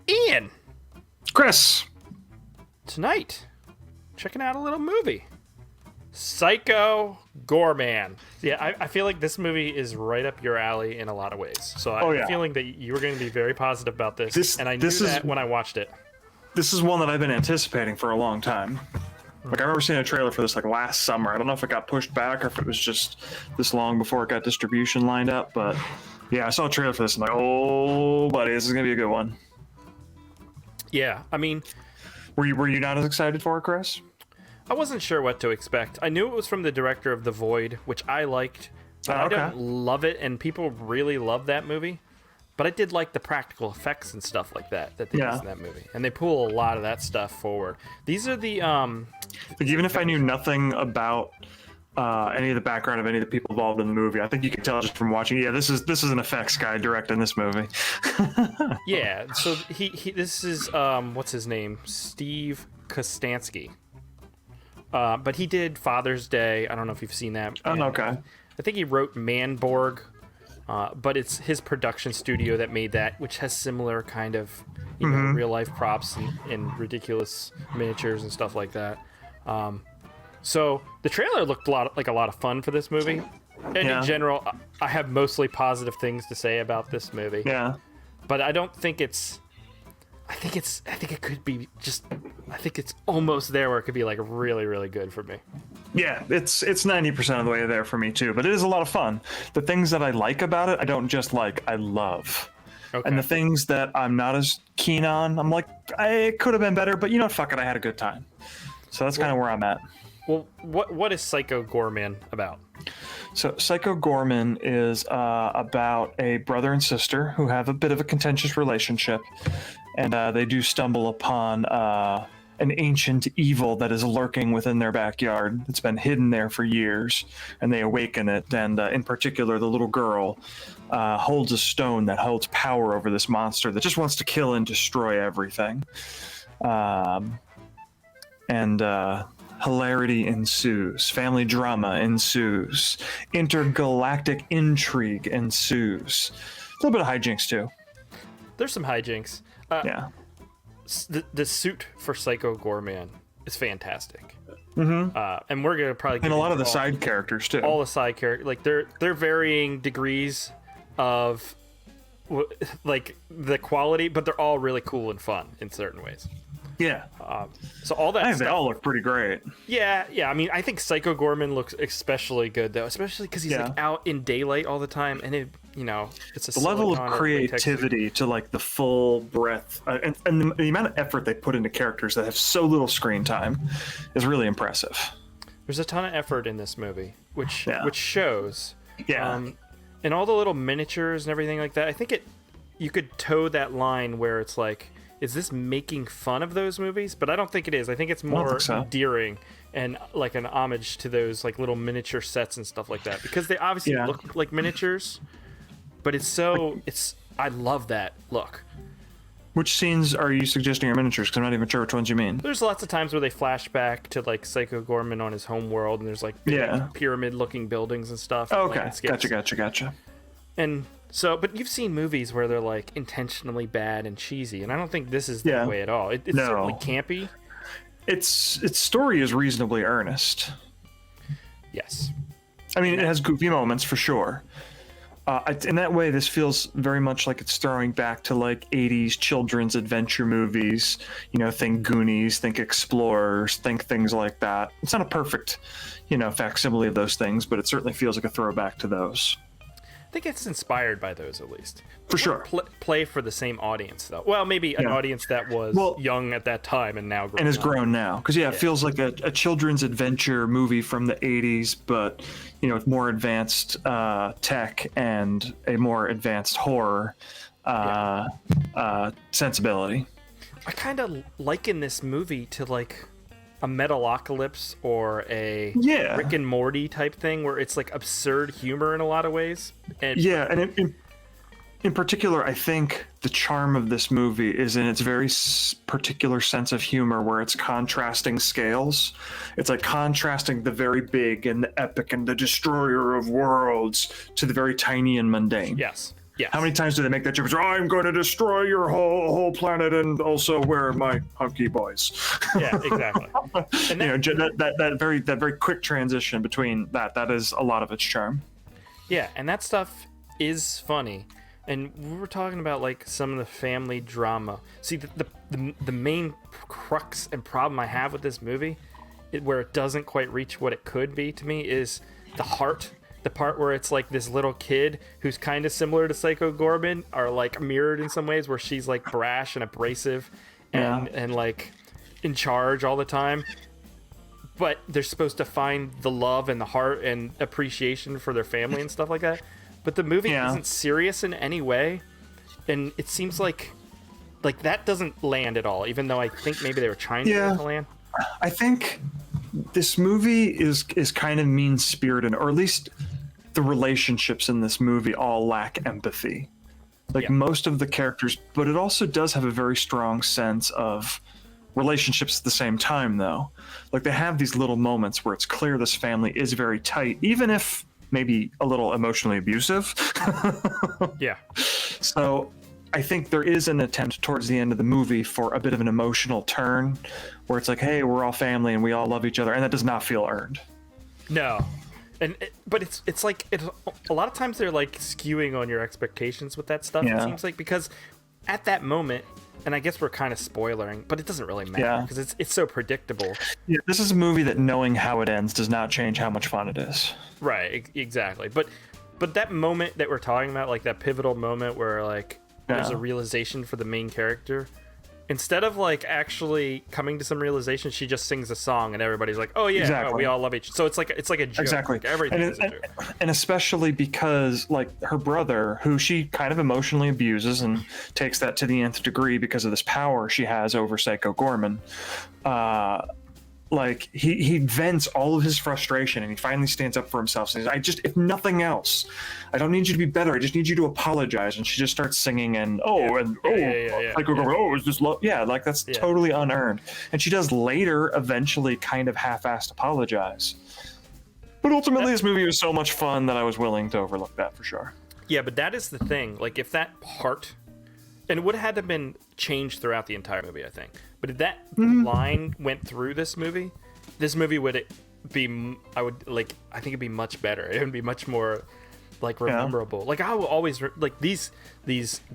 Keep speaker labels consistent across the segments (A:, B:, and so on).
A: Ian,
B: Chris.
A: tonight, checking out a little movie. Psycho Goreman. Yeah, I feel like this movie is right up your alley in a lot of ways. So I'm feeling that you were going to be very positive about this, and I knew that when I watched it.
B: This is one that I've been anticipating for a long time. Like, I remember seeing a trailer for this like last summer. I don't know if it got pushed back or if it was just this long before it got distribution lined up, but yeah, I saw a trailer for this and I'm like, oh buddy, this is gonna be a good one.
A: Yeah, I mean,
B: were you not as excited for it, Chris?
A: I wasn't sure what to expect. I knew it was from the director of The Void, which I liked, but I don't love it, and people really love that movie. But I did like the practical effects and stuff like that they use in that movie, and they pull a lot of that stuff forward. These are the
B: like, even if I knew nothing about any of the background of any of the people involved in the movie, I think you can tell just from watching. Yeah, this is an effects guy directing this movie.
A: Yeah, so he this is what's his name, Steve Kostanski. But he did Father's Day. I don't know if you've seen that.
B: Oh, okay.
A: I think he wrote Manborg. But it's his production studio that made that, which has similar kind of, you know, real life props and ridiculous miniatures and stuff like that. So the trailer looked like a lot of fun for this movie. And in general, I have mostly positive things to say about this movie. Yeah. But I don't think it's. I think it could be just. I think it's almost there where it could be like really, really good for me.
B: Yeah, it's 90% of the way there for me too, but it is a lot of fun. The things that I like about it, I don't just like, I love. Okay. And the things that I'm not as keen on, I'm like, it could have been better, but you know what, fuck it, I had a good time. So that's kind of where I'm at.
A: Well, what is Psycho Goreman about?
B: So Psycho Goreman is about a brother and sister who have a bit of a contentious relationship, and they do stumble upon an ancient evil that is lurking within their backyard. It's been hidden there for years, and they awaken it. And in particular, the little girl holds a stone that holds power over this monster that just wants to kill and destroy everything. Hilarity ensues. Family drama ensues. Intergalactic intrigue ensues. A little bit of hijinks, too.
A: There's some hijinks. Yeah. The suit for Psycho Goreman is fantastic. And we're gonna probably
B: and a lot of the side characters too.
A: All the side characters, like they're varying degrees of like the quality, but they're all really cool and fun in certain ways.
B: Yeah.
A: So all that.
B: I think they all look pretty great.
A: Yeah. I mean, I think Psycho Goreman looks especially good though, especially because he's like out in daylight all the time, and it, you know, it's a
B: the level of creativity to like the full breadth and the amount of effort they put into characters that have so little screen time is really impressive.
A: There's a ton of effort in this movie, which shows.
B: Yeah.
A: And all the little miniatures and everything like that. I think you could toe that line where it's like, is this making fun of those movies? But I don't think it is. I think it's more endearing and like an homage to those like little miniature sets and stuff like that, because they obviously look like miniatures, but I love that look.
B: Which scenes are you suggesting are miniatures? Because I'm not even sure which ones you mean.
A: There's lots of times where they flash back to like Psycho Goreman on his home world, and there's like big pyramid-looking buildings and stuff.
B: Oh, okay, gotcha.
A: And so, but you've seen movies where they're like intentionally bad and cheesy, and I don't think this is that way at all. It's certainly campy.
B: Its story is reasonably earnest.
A: Yes.
B: I mean, it has goofy moments for sure. In that way, this feels very much like it's throwing back to like 80s children's adventure movies. You know, think Goonies, think Explorers, think things like that. It's not a perfect, facsimile of those things, but it certainly feels like a throwback to those.
A: I think it's inspired by those, at least.
B: For sure.
A: Play for the same audience, though. Well, maybe an audience that was young at that time and now grown.
B: And is grown now. Because, it feels like a children's adventure movie from the 80s, but, with more advanced tech and a more advanced horror sensibility.
A: I kind of liken this movie to, like, a Metalocalypse or a Rick and Morty type thing, where it's like absurd humor in a lot of ways. And
B: in particular, I think the charm of this movie is in its very particular sense of humor, where it's contrasting scales. It's like contrasting the very big and the epic and the destroyer of worlds to the very tiny and mundane.
A: Yes. Yes.
B: How many times do they make that joke? I'm going to destroy your whole planet, and also where are my hunky boys?
A: Yeah, exactly. And
B: that very quick transition between that is a lot of its charm.
A: Yeah, and that stuff is funny. And we were talking about like some of the family drama. See, the main crux and problem I have with this movie, where it doesn't quite reach what it could be to me, is the heart. The part where it's like this little kid who's kind of similar to Psycho Goreman are like mirrored in some ways, where she's like brash and abrasive and like in charge all the time. But they're supposed to find the love and the heart and appreciation for their family and stuff like that. But the movie isn't serious in any way. And it seems like that doesn't land at all, even though I think maybe they were trying to get it to land.
B: I think this movie is kind of mean-spirited, or at least the relationships in this movie all lack empathy. Like most of the characters, but it also does have a very strong sense of relationships at the same time, though. Like they have these little moments where it's clear this family is very tight, even if maybe a little emotionally abusive.
A: Yeah.
B: So I think there is an attempt towards the end of the movie for a bit of an emotional turn where it's like, hey, we're all family and we all love each other, and that does not feel earned.
A: No. But it's like a lot of times they're like skewing on your expectations with that stuff. It seems like, because at that moment, and I guess we're kind of spoiling, but it doesn't really matter because it's so predictable.
B: Yeah, this is a movie that knowing how it ends does not change how much fun it is.
A: Right, exactly. But that moment that we're talking about, like that pivotal moment where like there's a realization for the main character, instead of like actually coming to some realization, she just sings a song and everybody's like, oh yeah, we all love each other. So it's like a joke.
B: Exactly.
A: Like, everything is a joke.
B: And especially because like her brother, who she kind of emotionally abuses and takes that to the nth degree because of this power she has over Psycho Goreman, like he vents all of his frustration and he finally stands up for himself and says, if nothing else, I don't need you to be better, I just need you to apologize. And she just starts singing and Psycho Goreman, is this love? Yeah, like that's totally unearned. And she does later eventually kind of half-assed apologize. But ultimately this movie was so much fun that I was willing to overlook that for sure. Yeah,
A: but that is the thing. Like if that part, and it would have had to have been changed throughout the entire movie, I think. But if that line went through this movie would be, I think it'd be much better. It would be much more like rememberable. Like I will always like these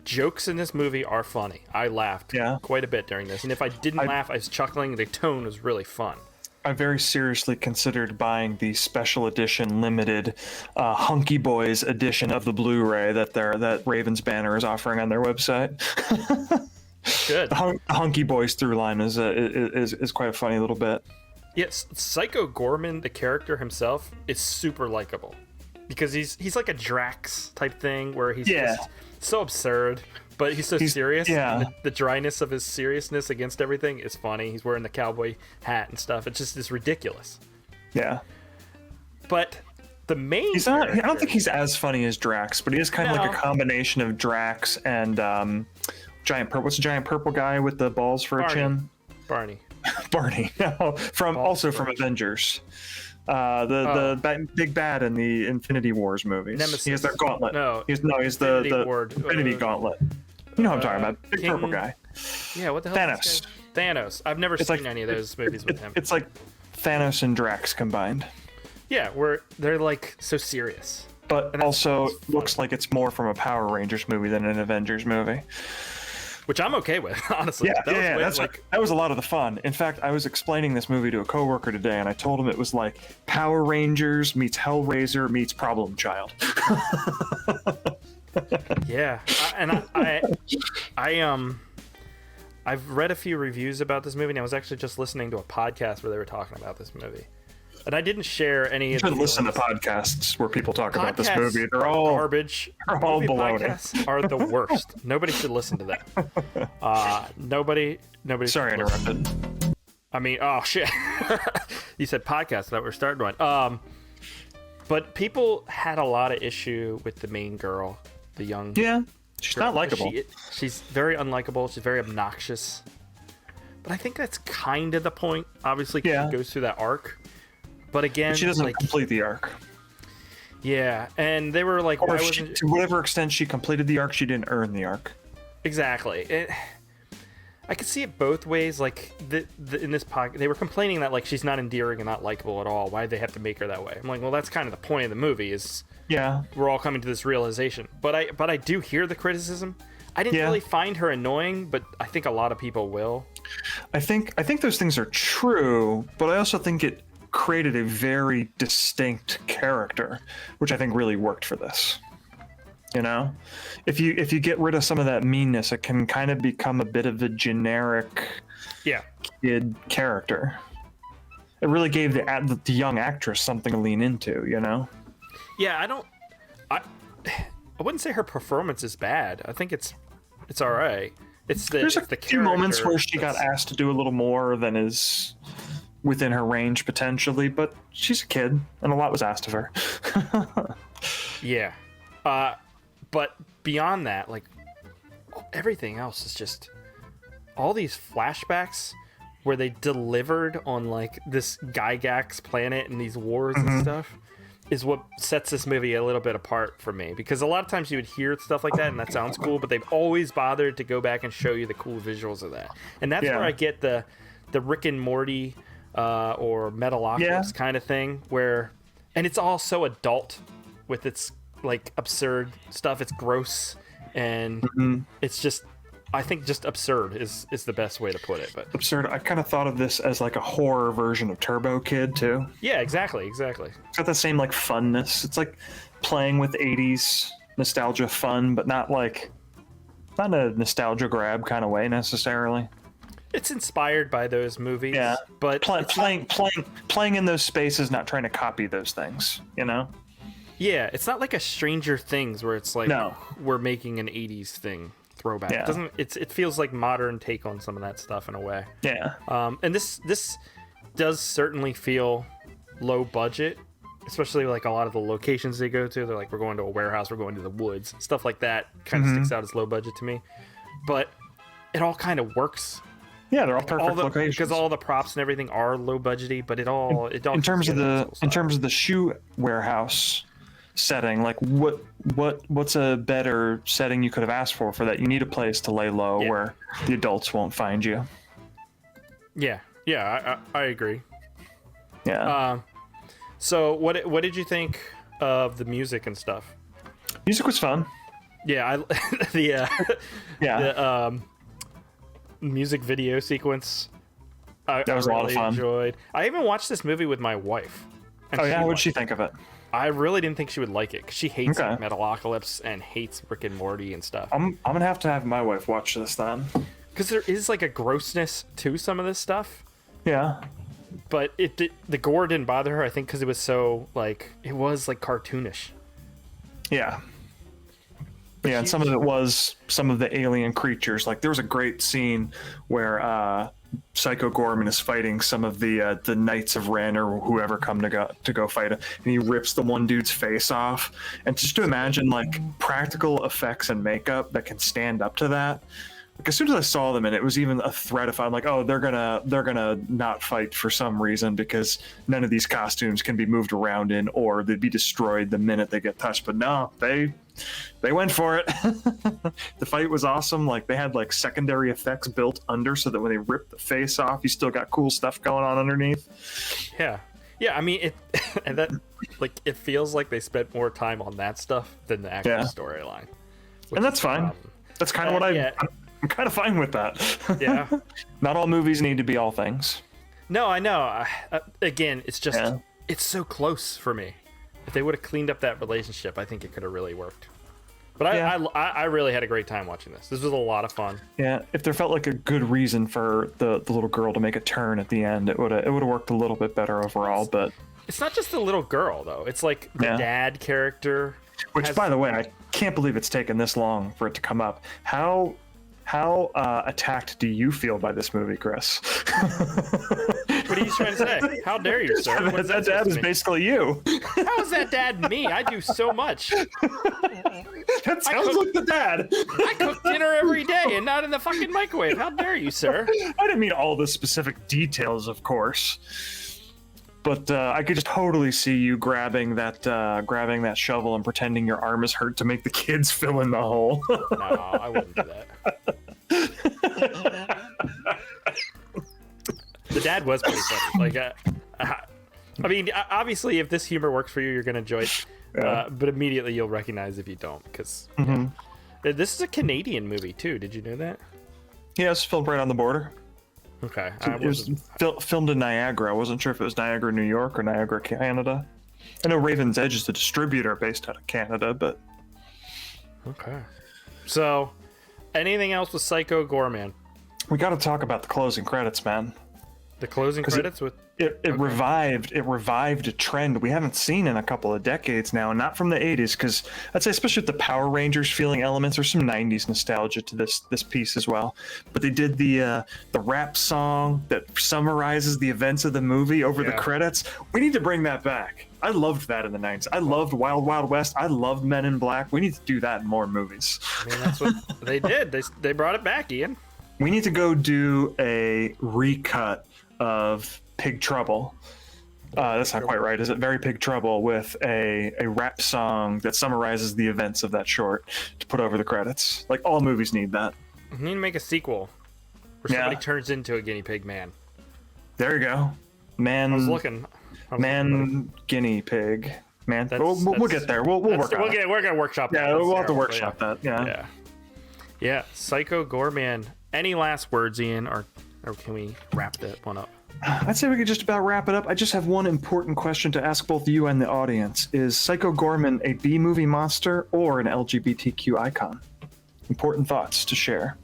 A: jokes in this movie are funny. I laughed quite a bit during this, and if I didn't laugh, I was chuckling. The tone was really fun.
B: I very seriously considered buying the special edition limited Hunky Boys edition of the Blu-ray that Raven's Banner is offering on their website.
A: Good.
B: The Hunky Boys through line is quite a funny little bit.
A: Yes, Psycho Goreman, the character himself, is super likable because he's like a Drax type thing where he's just so absurd, but he's serious. Yeah. And the dryness of his seriousness against everything is funny. He's wearing the cowboy hat and stuff. It's ridiculous.
B: Yeah.
A: But the main
B: I don't think he's as funny as Drax, but he is kind of like a combination of Drax and Giant Purple. What's the giant purple guy with the balls for a chin?
A: Barney.
B: Barney. from Avengers. The big bad in the Infinity Wars movies.
A: Nemesis.
B: He has that gauntlet.
A: No.
B: He's the Infinity Gauntlet. You know what I'm talking about. Big purple guy.
A: Yeah, what the hell? Thanos. I've never seen any of those movies with him.
B: It's like Thanos and Drax combined.
A: Yeah, where they're like so serious.
B: But also looks like it's more from a Power Rangers movie than an Avengers movie.
A: Which I'm okay with, honestly.
B: That was a lot of the fun. In fact, I was explaining this movie to a coworker today, and I told him it was like Power Rangers meets Hellraiser meets Problem Child.
A: Yeah, I've read a few reviews about this movie, and I was actually just listening to a podcast where they were talking about this movie. And I didn't share any of the...
B: You should listen to podcasts where people talk about this movie. They're all
A: garbage.
B: They're all baloney.
A: Podcasts are the worst. Nobody should listen to that. Nobody.
B: Sorry, I interrupted.
A: I mean, oh shit. You said podcast that we're starting one. But people had a lot of issue with the main girl, the young.
B: Yeah, she's not likable.
A: She's very unlikable. She's very obnoxious. But I think that's kind of the point. Obviously, she goes through that arc. But again,
B: she doesn't complete the arc.
A: Yeah, and they were like,
B: Or
A: why
B: if
A: wasn't
B: to whatever extent she completed the arc, she didn't earn the arc.
A: exactly? I could see it both ways. Like in this podcast, they were complaining that like she's not endearing and not likable at all. Why did they have to make her that way? I'm like, well, that's kind of the point of the movie. Is we're all coming to this realization. But I do hear the criticism. I didn't really find her annoying, but I think a lot of people will.
B: I think those things are true, but I also think it created a very distinct character, which I think really worked for this. You know, if you get rid of some of that meanness, it can kind of become a bit of a generic kid character. It really gave the young actress something to lean into, you know?
A: Yeah, I wouldn't say her performance is bad. I think it's all right. There's
B: a few moments where she got asked to do a little more than is within her range potentially, but she's a kid and a lot was asked of her.
A: Yeah. But beyond that, like, everything else is just all these flashbacks where they delivered on like this Gygax planet and these wars and stuff is what sets this movie a little bit apart for me, because a lot of times you would hear stuff like that and that sounds cool, but they've always bothered to go back and show you the cool visuals of that. And that's where I get the Rick and Morty or Metalocalypse kind of thing, where, and it's all so adult with its like absurd stuff. It's gross and it's just, I think just absurd is the best way to put it. But
B: absurd. I kind of thought of this as like a horror version of Turbo Kid too.
A: Yeah, exactly.
B: It's got the same like funness. It's like playing with 80s nostalgia fun, but not a nostalgia grab kind of way necessarily.
A: It's inspired by those movies. Yeah, but
B: playing in those spaces, not trying to copy those things, you know?
A: Yeah, it's not like a Stranger Things where it's like we're making an 80s thing throwback. Yeah. It feels like modern take on some of that stuff in a way.
B: Yeah.
A: And this does certainly feel low budget, especially like a lot of the locations they go to. They're like, we're going to a warehouse, we're going to the woods. Stuff like that kind of sticks out as low budget to me. But it all kind of works.
B: Yeah, they're all perfect locations.
A: Because all the props and everything are low budgety, but it all
B: in terms of the shoe warehouse setting, like what's a better setting you could have asked for that? You need a place to lay low where the adults won't find you.
A: I agree.
B: Yeah.
A: So what did you think of the music and stuff?
B: Music was fun.
A: Yeah, the music video sequence that was really a lot of fun. Enjoyed. I even watched this movie with my wife.
B: What'd she think of it?
A: I really didn't think she would like it because she hates like, Metalocalypse and hates Rick and Morty and stuff.
B: I'm gonna have to have my wife watch this then,
A: because there is like a grossness to some of this stuff.
B: Yeah,
A: but the gore didn't bother her. I think because it was so like it was like cartoonish.
B: Yeah. Yeah, and some of it was some of the alien creatures. Like there was a great scene where Psycho Goreman is fighting some of the Knights of Ren or whoever come to go fight him, and he rips the one dude's face off. And just to imagine like practical effects and makeup that can stand up to that. Like as soon as I saw them, and it was even a threat if I'm like, oh, they're gonna not fight for some reason because none of these costumes can be moved around in, or they'd be destroyed the minute they get touched. But no, they went for it. The fight was awesome. Like they had like secondary effects built under so that when they ripped the face off, you still got cool stuff going on underneath.
A: Yeah. I mean it, and that like it feels like they spent more time on that stuff than the actual storyline.
B: And that's fine. That's kind of what I'm kind of fine with that.
A: Yeah.
B: Not all movies need to be all things.
A: No, I know. Again, it's just it's so close for me. If they would have cleaned up that relationship, I think it could have really worked. But I really had a great time watching this. This was a lot of fun. Yeah,
B: if there felt like a good reason for the little girl to make a turn at the end, it would have worked a little bit better overall. But
A: it's not just the little girl though. It's like the dad character.
B: Which, by the way, I can't believe it's taken this long for it to come up. How attacked do you feel by this movie, Chris?
A: What are you trying to say? How dare you, sir?
B: That dad is basically you.
A: How is that dad me? I do so much.
B: That sounds like the dad.
A: I cook dinner every day and not in the fucking microwave. How dare you, sir?
B: I didn't mean all the specific details, of course. But I could just totally see you grabbing that shovel and pretending your arm is hurt to make the kids fill in the hole.
A: No, I wouldn't do that. The dad was pretty funny. Like, I mean, obviously, if this humor works for you, you're gonna enjoy it.
B: Yeah.
A: But immediately you'll recognize if you don't, because this is a Canadian movie too. Did you know that?
B: Yeah, it's filmed right on the border.
A: Okay,
B: It was filmed in Niagara. I wasn't sure if it was Niagara, New York, or Niagara, Canada. I know Raven's Edge is the distributor based out of Canada, but
A: okay. So, anything else with Psycho Goreman?
B: we got to talk about the closing credits, man.
A: The closing credits with
B: It revived a trend we haven't seen in a couple of decades now, and not from the 80s, because I'd say especially with the Power Rangers feeling elements, there's some 90s nostalgia to this piece as well. But they did the rap song that summarizes the events of the movie over the credits. We need to bring that back. I loved that in the 90s. I loved Wild Wild West. I loved Men in Black. We need to do that in more movies.
A: I mean, that's what they did. They brought it back, Ian.
B: We need to go do a recut of Pig Trouble. That's not quite right, is it? Very Pig Trouble, with a rap song that summarizes the events of that short to put over the credits. Like, all movies need that.
A: We need to make a sequel where somebody turns into a guinea pig man.
B: There you go.
A: I was looking.
B: Guinea pig. Man, we'll get there. We'll work on it.
A: We're gonna workshop that.
B: Yeah, we'll have to workshop that. Yeah.
A: Yeah. Psycho Goreman. Any last words, Ian, or can we wrap that one up?
B: I'd say we could just about wrap it up. I just have one important question to ask both you and the audience. Is Psycho Goreman a B-movie monster or an LGBTQ icon? Important thoughts to share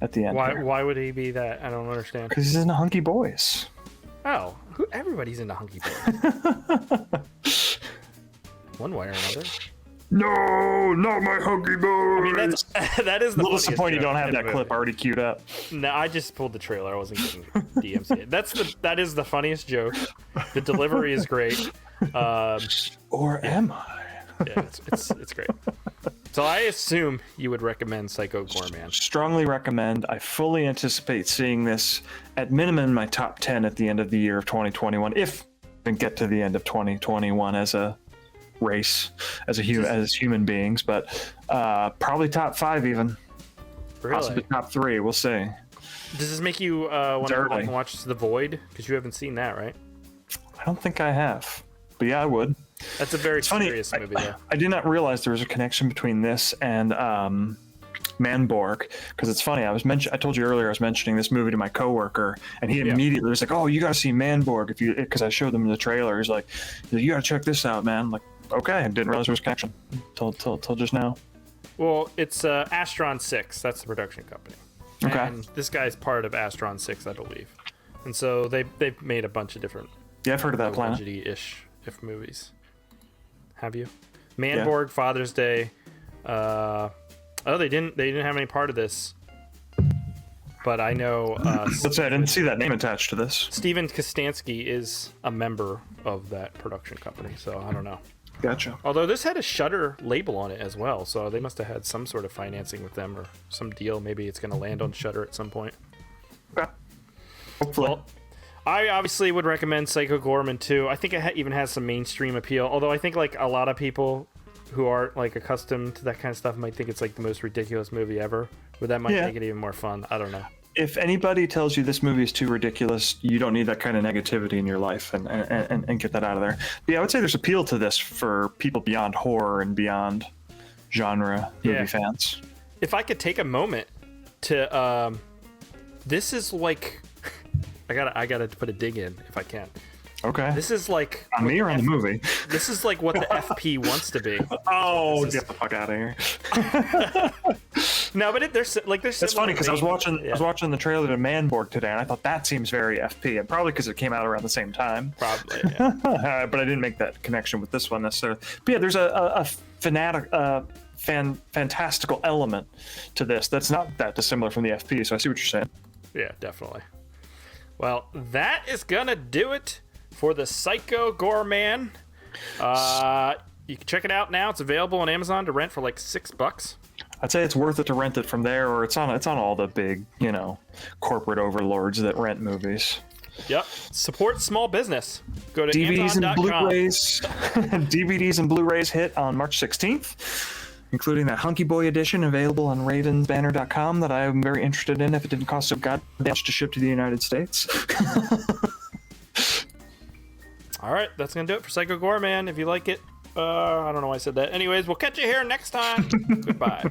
B: at the end.
A: Why would he be that? I don't understand.
B: Because he's into Hunky Boys.
A: Oh, everybody's into Hunky Boys. One way or another.
B: No, not my Hunky Boys.
A: I mean, that is the
B: a little
A: funniest
B: disappointed you don't have that
A: movie.
B: clip already queued up.
A: No, I just pulled the trailer. I wasn't getting DMC. That is the funniest joke. The delivery is great.
B: Or am I?
A: Yeah, it's great. So I assume you would recommend Psycho Goreman.
B: Strongly recommend. I fully anticipate seeing this at minimum in my top 10 at the end of the year of 2021, if I can get to the end of 2021 as a race, as human beings, but probably top 5 even.
A: Really?
B: Possibly top 3. We'll see.
A: Does this make you want to go back and watch The Void? Because you haven't seen that, right?
B: I don't think I have, but yeah, I would.
A: That's a very serious movie, though.
B: I did not realize there was a connection between this and Manborg, because it's funny. I told you earlier I was mentioning this movie to my coworker, and he immediately was like, "Oh, you got to see Manborg because I showed them the trailer." He's like, "You got to check this out, man." I'm like, okay, I didn't realize there was a connection till just now.
A: Well, it's Astron 6. That's the production company.
B: Okay.
A: And this guy's part of Astron 6, I believe. And so they've made a bunch of different
B: I've heard of that planet.
A: ish movies. Have you? Manborg, Father's Day. They didn't have any part of this. But I know
B: Let's say I didn't see that name attached to this.
A: Steven Kostanski is a member of that production company, so I don't know.
B: Gotcha.
A: Although this had a Shudder label on it as well, so they must have had some sort of financing with them or some deal. Maybe it's going to land on Shudder at some point.
B: Okay. Hopefully.
A: Well, I obviously would recommend Psycho Goreman too. I think it even has some mainstream appeal. Although I think like a lot of people who aren't like accustomed to that kind of stuff might think it's like the most ridiculous movie ever. But that might make it even more fun. I don't know.
B: If anybody tells you this movie is too ridiculous, you don't need that kind of negativity in your life, and get that out of there. But yeah, I would say there's appeal to this for people beyond horror and beyond genre movie fans.
A: If I could take a moment to, this is like, I gotta put a dig in if I can.
B: Okay.
A: This is like
B: on me or on the movie.
A: This is like what the FP wants to be.
B: Oh, get the fuck out of here!
A: No, but there's
B: It's funny because I was watching the trailer to Manborg today, and I thought that seems very FP, and probably because it came out around the same time.
A: Probably, yeah.
B: But I didn't make that connection with this one necessarily. But yeah, there's a fantastical element to this that's not that dissimilar from the FP. So I see what you're saying.
A: Yeah, definitely. Well, that is gonna do it for the Psycho Goreman. You can check it out now. It's available on Amazon to rent for like $6.
B: I'd say it's worth it to rent it from there, or it's on all the big, corporate overlords that rent movies.
A: Yep. Support small business. Go to
B: DVDs and
A: Amazon.com.
B: Blu-rays. DVDs and Blu-rays hit on March 16th, including that Hunky Boy edition available on ravensbanner.com that I am very interested in if it didn't cost so goddamn much to ship to the United States.
A: All right, that's going to do it for Psycho Goreman. If you like it, I don't know why I said that. Anyways, we'll catch you here next time. Goodbye.